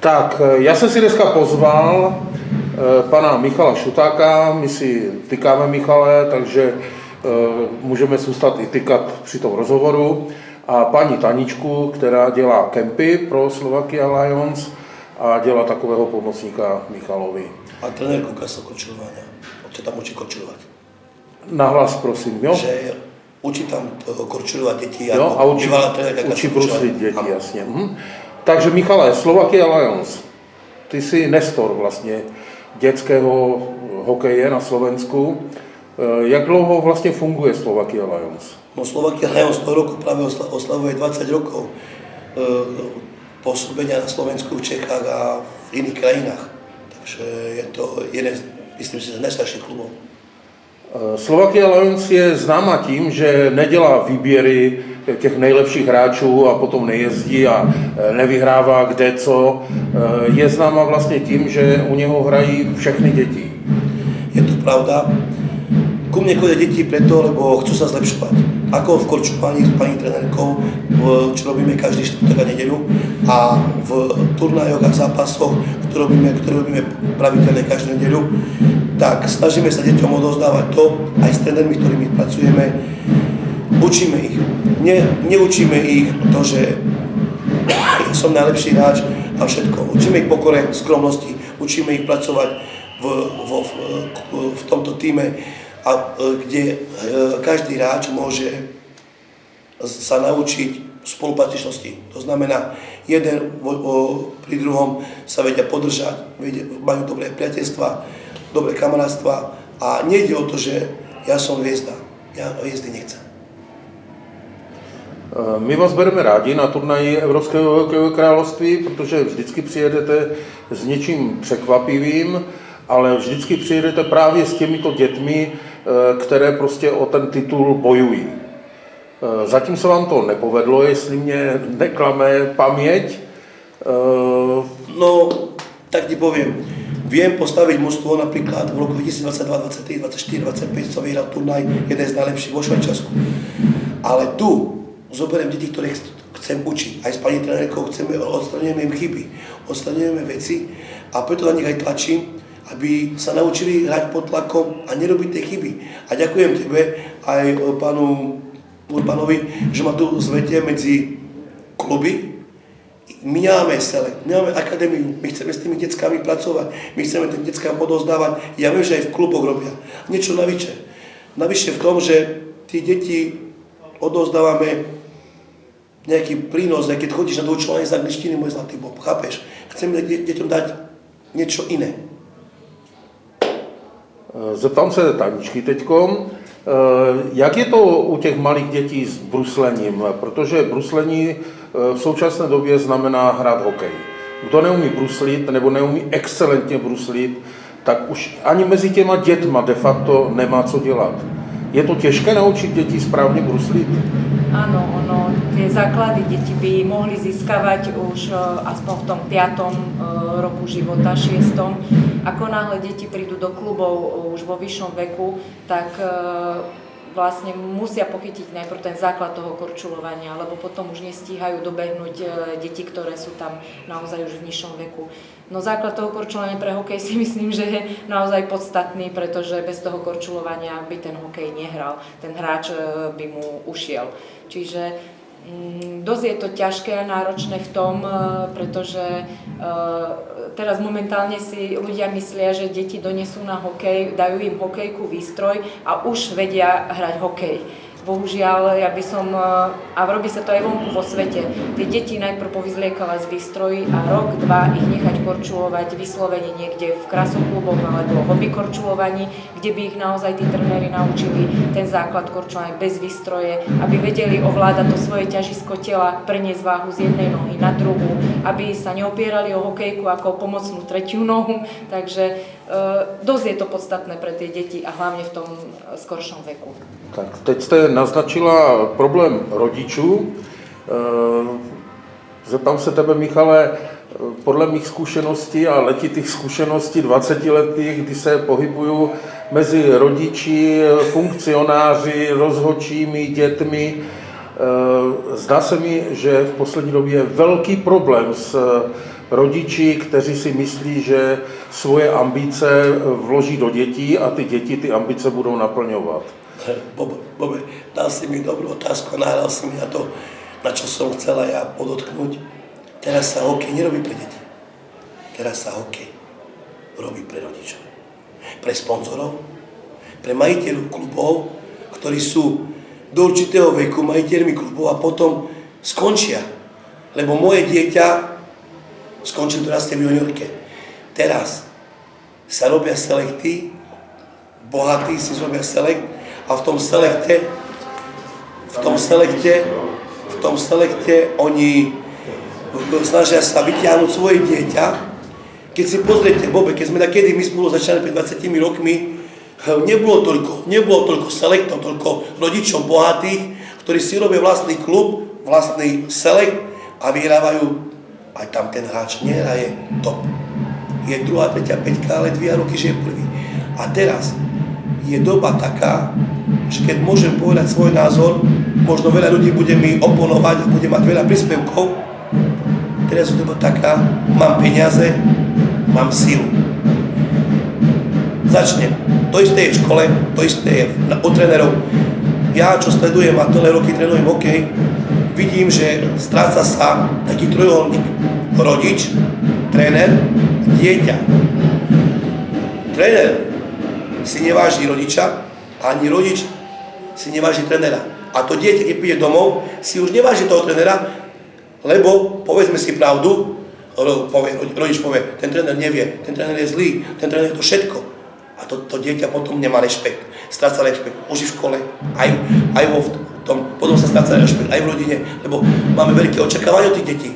Tak, já jsem si dneska pozval pana Michala Šutáka, my si tykáme Michale, takže můžeme zůstat i tykat při tom rozhovoru. A paní Taničku, která dělá kempy pro Slovakia Lions a dělá takového pomocníka Michalovi. A trenérku korčulovania, čo tam učí korčulovať. Nahlas prosím, jo? Že učí tam korčulovať deti, jo, ako a učí bruslit děti, jasně. Takže Michale, Slovakia Lions, ty jsi nestor vlastně dětského hokeje na Slovensku. Jak dlouho vlastně funguje Slovakia Lions? No Slovakia Lions toho roku práve oslavuje 20 rokov pôsobenia na Slovensku, v Čechách a v iných krajinách. Takže je to jeden, myslím si, z najstarších klubov. Slovakia Lions je známa tím, že nedělá výběry těch nejlepších hráčů a potom nejezdí a nevyhrává kde co. Je známa vlastně tím, že u něho hrají všechny děti. Je to pravda. Ku mne chodia deti preto, lebo chcú sa zlepšovať. Ako v korčovaní s pani trenérkou, čo robíme každý štvrtok a nedeľu, a v turnajoch a zápasoch, ktoré robíme pravidelne každú nedeľu, tak snažíme sa deťom odovzdávať to, aj s trénermi, ktorými pracujeme. Učíme ich. Neučíme ich to, že som najlepší hráč a všetko. Učíme ich pokore, skromnosti, učíme ich pracovať v tomto týme, a kde každý hráč môže sa naučiť spolupatričnosti. To znamená, jeden pri druhom sa vedia podržať, majú dobré priateľstva, dobré kamarátstva a nejde o to, že ja som hviezda, ja hviezdy nechcem. My vás bereme rádi na turnaji Evropského hokejového království, protože vždycky přijedete s něčím překvapivým, ale vždycky přijedete právě s těmito dětmi, které prostě o ten titul bojují. Zatím se vám to nepovedlo, jestli mě neklame paměť. No, tak ti poviem. Viem postaviť mužstvo napríklad v roku 2022, 23, 24, 25 som vyhral turnaj, jeden z najlepších vo Švajčiarsku. Ale tu zoberiem deti, ktoré chcem učiť. Aj s pani trenérkou odstraňujeme im chyby, odstraňujeme veci a preto na nich aj tlačím, aby sa naučili hrať pod tlakom a nerobiť tie chyby. A ďakujem tebe aj pánu Urbanovi, že ma tu zvedie medzi kluby. My nemáme select, my máme akadémiu, my chceme s tými deckami pracovať, my chceme tým deckám odovzdávať. Ja viem, že aj v kluboch robia niečo navyše. Navyše v tom, že tí deti odovzdávame nejaký prínos, aj keď chodíš na doučovanie z angličtiny, môj zlatý Bob, chápeš? Chceme deťom dať niečo iné. Zeptám se Taničky teďkom, jak je to u těch malých dětí s bruslením, protože bruslení v současné době znamená hrát hokej. Kdo neumí bruslit nebo neumí excelentně bruslit, tak už ani mezi těma dětma de facto nemá co dělat. Je to těžké naučit děti správně bruslit? Áno, tie základy deti by mohli získavať už aspoň v tom 5. roku života, 6. Ako náhle deti prídu do klubov už vo vyššom veku, tak vlastne musia pochytiť najprv ten základ toho korčulovania, lebo potom už nestíhajú dobehnúť deti, ktoré sú tam naozaj už v nižšom veku. No základ toho korčulovania pre hokej si myslím, že je naozaj podstatný, pretože bez toho korčulovania by ten hokej nehral. Ten hráč by mu ušiel. Čiže dosť je to ťažké a náročné v tom, pretože teraz momentálne si ľudia myslia, že deti donesú na hokej, dajú im hokejku, výstroj a už vedia hrať hokej. Bohužiaľ, ja by som, a robí sa to aj vonku vo svete, tie deti najprv povyzliekala z výstrojí a rok, dva ich nechať korčulovať vyslovene niekde v krasokluboch alebo hobby korčulovaní, kde by ich naozaj tí trenéri naučili ten základ korčulovania bez výstroje, aby vedeli ovládať to svoje ťažisko tela, preniesť váhu z jednej nohy na druhú, aby sa neopierali o hokejku ako o pomocnú tretiu nohu, takže dosť je to podstatné pre tie deti a hlavne v tom skoršom veku. Tak teď jste naznačila problém rodičů. Zeptám se tebe, Michale, podle mých zkušeností a letitých zkušeností 20letých, kdy se pohybuju mezi rodiči, funkcionáři, rozhodčími, dětmi, zdá se mi, že v poslední době je velký problém s rodiči, kteří si myslí, že svoje ambice vloží do dětí a ty děti ty ambice budou naplňovat. Bobe, dal si mi dobrú otázku a nahral si mi na to, na čo som chcela ja podotknúť. Teraz sa hokej nerobí pre deti. Teraz sa hokej robí pre rodičov. Pre sponzorov, pre majiteľov klubov, ktorí sú do určitého veku majiteľmi klubov a potom skončia. Lebo moje dieťa skončil teraz v juniorke. Teraz sa robia selekty, bohatí si robia selekt a v tom selekte oni snažia sa vytiahnuť svoje dieťa. Keď si pozriete, Bobe, keď sme takedy my spolu začali pred 20 rokmi, nebolo toľko selektov, toľko rodičov bohatých, ktorí si robia vlastný klub, vlastný selekt a vyhrávajú. Aj tam ten hráč nehraje top. Je 2., 3., 5, ale 2 roky, že je prvý. A teraz je doba taká, že keď môžem povedať svoj názor, možno veľa ľudí bude mi oponovať a bude mať veľa príspevkov. Teraz je doba taká, mám peniaze, mám silu. Začnem. To isté je v škole, to isté je od trénerov. Ja, čo sledujem a celé roky trénujem hokej, vidím, že stráca sa taký trojuholník. Rodič, tréner, dieťa. Tréner si neváži rodiča, ani rodič si neváži trénera. A to dieťa, keď príde domov, si už neváži toho trénera, lebo, povedzme si pravdu, rodič povie, ten tréner nevie, ten tréner je zlý, ten tréner je to všetko. A to dieťa potom nemá rešpekt. Stráca rešpekt už v škole, aj vo tom, potom sa stráca rešpekt aj v rodine, lebo máme veľké očakávania od tých detí.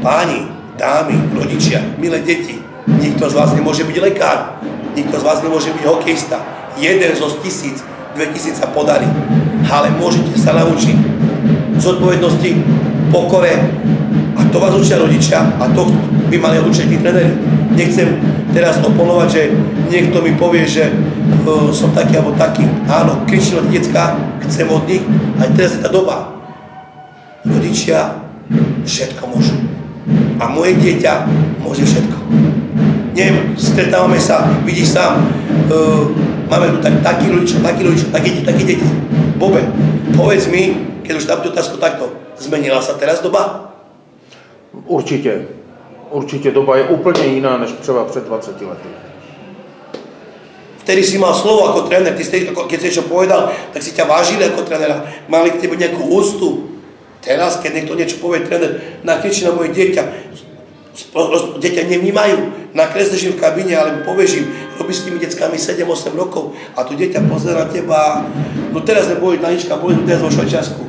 Páni, dámy, rodičia, milé deti, nikto z vás nemôže byť lekár, nikto z vás nemôže byť hokejista. Jeden zo 1000, 2000 sa podarí, ale môžete sa naučiť zodpovednosti, pokore a to vás učia rodičia a to by mali učiť tí tréneri. Nechcem teraz oponovať, že niekto mi povie, že som taký alebo taký. Áno, kričím od decka, chcem od nich, aj teraz je tá doba. Rodičia všetko môžu. A moje dieťa môže všetko. Neviem, stretávame sa, vidíš sám, máme tu takí rodičia, takí deti. Bobe, povedz mi, keď už dám tú otázku takto, zmenila sa teraz doba? Určitě doba je úplně jiná, než třeba před 20 lety. Vtedy si mal slovo ako tréner, keď si niečo povedal, tak si ťa vážili ako trénera, mali k tebe nejakú úctu. Teraz, keď niekto niečo povie tréner, nakričí na moje dieťa, dieťa nevnímajú, nakreslíš im v kabíne, alebo povieš im, robíš s tými deckami 7-8 rokov a tu dieťa pozerá na teba, no teraz neboli na nička, boli teraz vo Švajčiarsku.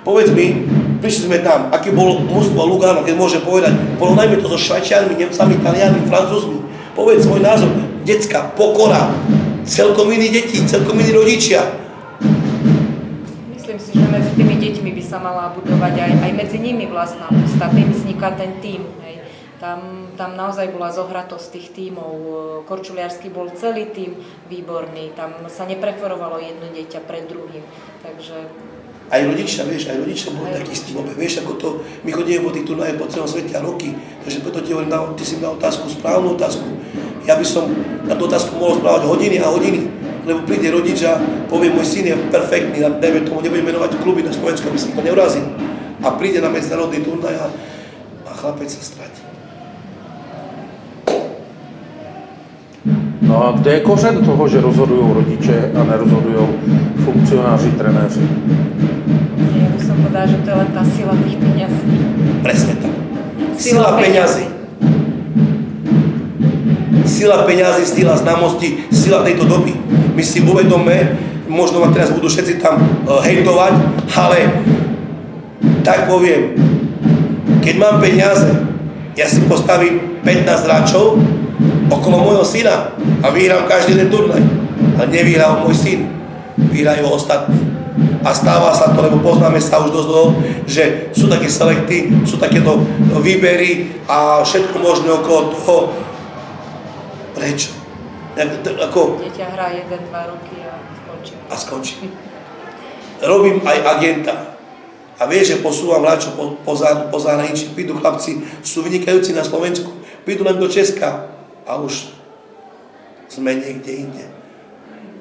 Povedz mi, prišli sme tam, aký bol mužstvo Lugano, keď môžem povedať, porovnajme to so Švajčiarmi, Nemcami, Talianmi, Francúzmi. Povedz svoj názor, decka, pokora, celkom iní deti, celkom iní rodičia. Myslím si, že medzi tými deťmi by sa mala budovať aj medzi nimi vlastná úcta, tým vzniká ten tím. Hej. Tam naozaj bola zohratosť tých tímov, korčuliarsky bol celý tím výborný, tam sa nepreferovalo jedno dieťa pred druhým, takže... Aj rodičia, vieš, boli takí s tým, vieš, ako to, my chodíme po tých turnajoch po celom svete a roky, takže preto ti hovorím, ty si mi dal otázku, správnu otázku. Ja by som na tú otázku mohol správať hodiny a hodiny, lebo príde rodič a povie, môj syn je perfektný, dajme tomu, nebudem menovať kluby na Slovensku, aby si to neurazil. A príde na medzinárodný turnaj a chlapec sa stratí. No a kde je kořen toho, že rozhodují rodiče a nerozhodují funkcionáři, trenéři? Ja by som povedala, že to je len tá sila tých peňazí. Presne tak. Sila peňazí. Sila peňazí, sila známosti, sila tejto doby. My si uvedome, možno ma teraz budú všetci tam hejtovať, ale tak poviem, keď mám peniaze, ja si postavím 15 hráčov okolo môjho syna a vyhrám každý jeden turnaj. Ale nevyhrá môj syn, vyhrajú ostatní. A stáva sa to, lebo poznáme sa už dosť dlho, že sú také selekty, sú takéto výbery a všetko možné okolo toho. Prečo? Dieťa hrá 1-2 roky a skončí. A skončí. Robím aj agenta. A vieš, že posúvam hráčov po zahraničí, prídu chlapci, sú vynikajúci na Slovensku, prídu len do Česka a už sme niekde inde.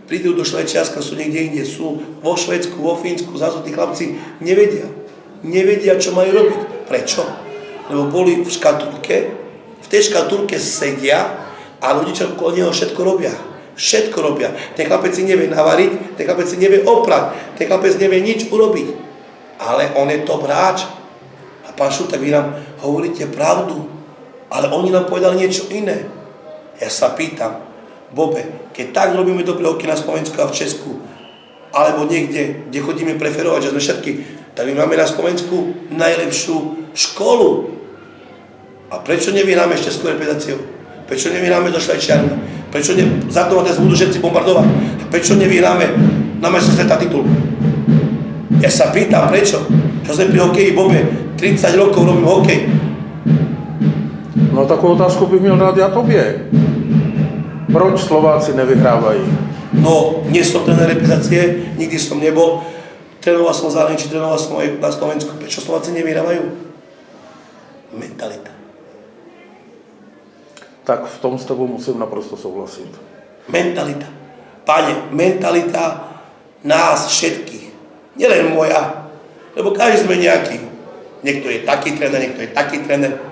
Prídu do Švajčiarska, sú niekde inde, sú vo Švédsku, vo Fínsku, zase tí chlapci nevedia, čo majú robiť. Prečo? Lebo boli v škatulke, v tej škatulke sedia a rodičia okolo neho všetko robia. Všetko robia. Ten chlapec si nevie navariť, ten chlapec si nevie oprať, ten chlapec nevie nič urobiť. Ale on je top hráč. A pán Šutak, vy nám hovoríte pravdu, ale oni nám povedali niečo iné. Ja sa pýtam, Bobe, keď tak robíme dobré hokej na Slovensku a v Česku, alebo niekde, kde chodíme preferovať, že sme všetky, tak my máme na Slovensku najlepšiu školu. A prečo nevyhráme s českou reprezentáciou? Prečo nevyhráme so Švajčiarmi? Prečo za to nás budú všetci bombardovať? A prečo nevyhráme na majstrovstvá titul? Ja sa pýtam, prečo? Čo sme pri hokeji, Bobe, 30 rokov robím hokej. No takovou otázku bych měl dát já tobě. Proč Slováci nevyhrávají? No, nie som trenér reprezentácie, nikdy som nebol. Trénoval som v zahraničí, trénoval som aj na Slovensku. Prečo Slováci nevyhrávajú? Mentalita. Tak v tom s tebou musím naprosto souhlasit. Mentalita. Pane, mentalita nás všetkých. Nielen moja. Lebo každý sme nejaký. Niekto je taký tréner, niekto je taký tréner.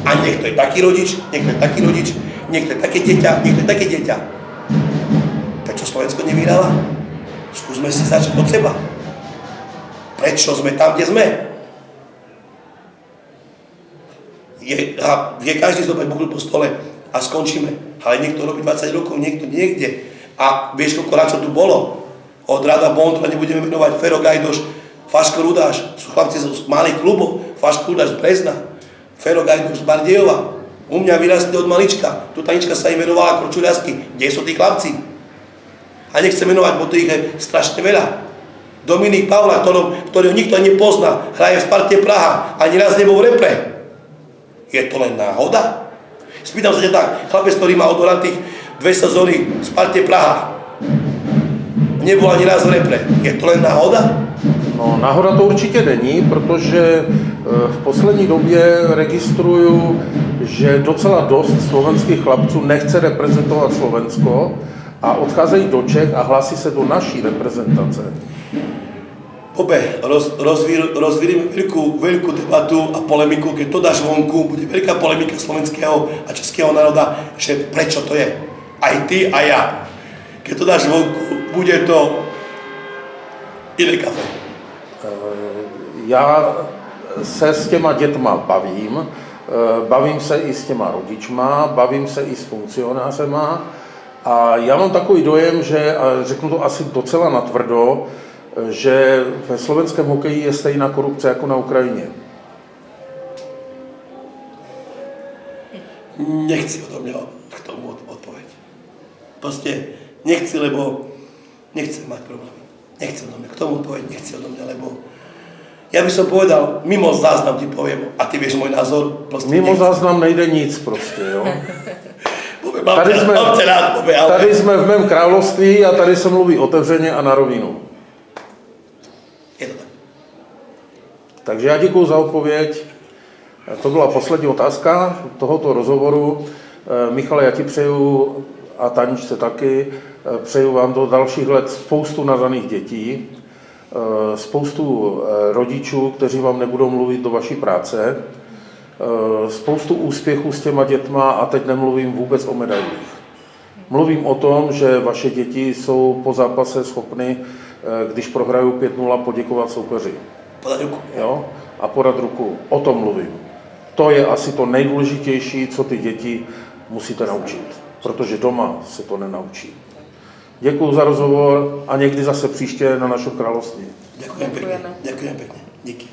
A niekto je taký rodič, niekto je taký rodič. Niekto je také dieťa, niekto je také dieťa. Prečo Slovensko nevyhráva? Skúsme si začať od seba. Prečo sme tam, kde sme? Je každý zobrať buklu po stole a skončíme. Ale niekto robí 20 rokov, niekto niekde. A vieš, koľko hráčov tu bolo? Od Rada Bondra nebudeme menovať, Fero Gajdoš, Faško Rudáš, sú chlapci z malých klubov, Faško Rudáš z Brezna, Fero Gajdoš z Bardejova. U mňa vyrastli od malička. Tu tanička sa im menovala Kročuliasky. Kde sú tí chlapci? A nechcem menovať, bo to ich je strašne veľa. Dominik Pavla, ktorého nikto ani nepozná, hraje v Sparte Praha, ani raz nebol v repre. Je to len náhoda? Spýtam sa ťa tak, chlapec, ktorý má odohrantých 2 sezóny v Sparte Praha, nebol ani raz v repre. Je to len náhoda? No, náhoda to určitě není, protože v poslední době registruju, že docela dost slovenských chlapců nechce reprezentovat Slovensko a odcházejí do Čech a hlásí se do naší reprezentace. Bobe, rozvírime veľkú debatu a polemiku, keď to dáš vonku, bude veľká polemika slovenského a českého národa, že prečo to je. Aj ty a ja. Keď to dáš vonku, bude to iné kafe. Já se s těma dětma bavím se i s těma rodičma, bavím se i s funkcionářema a já mám takový dojem, že, a řeknu to asi docela natvrdo, že ve slovenském hokeji je stejná korupce jako na Ukrajině. Nechci odo mňa k tomu odpoveď. Proste nechci, lebo nechcem mať problémy. Nechci odo mňa k tomu odpoveď, nechci odo mňa, lebo ja by som povedal, mimo záznam ti poviem, a ty vieš môj názor. Mimo záznam nejde nic prostě, jo. Bobe, mám ťa rád, Bobe, ale... Tady jsme v mém království a tady se mluví otevřeně a na rovinu. Je to tak. Takže já děkuji za odpověď. To byla poslední otázka tohoto rozhovoru. Michale, já ti přeju, a Taničce taky, přeju vám do dalších let spoustu nadaných dětí, spoustu rodičů, kteří vám nebudou mluvit do vaší práce, spoustu úspěchů s těma dětma a teď nemluvím vůbec o medailích. Mluvím o tom, že vaše děti jsou po zápase schopny, když prohrajou 5-0, poděkovat soupeři. Podat ruku. Jo? A podat ruku. O tom mluvím. To je asi to nejdůležitější, co ty děti musíte naučit, protože doma se to nenaučí. Děkuji za rozhovor a někdy zase příště na našem království. Ďakujem pekne. Ďakujem pekne. Díky.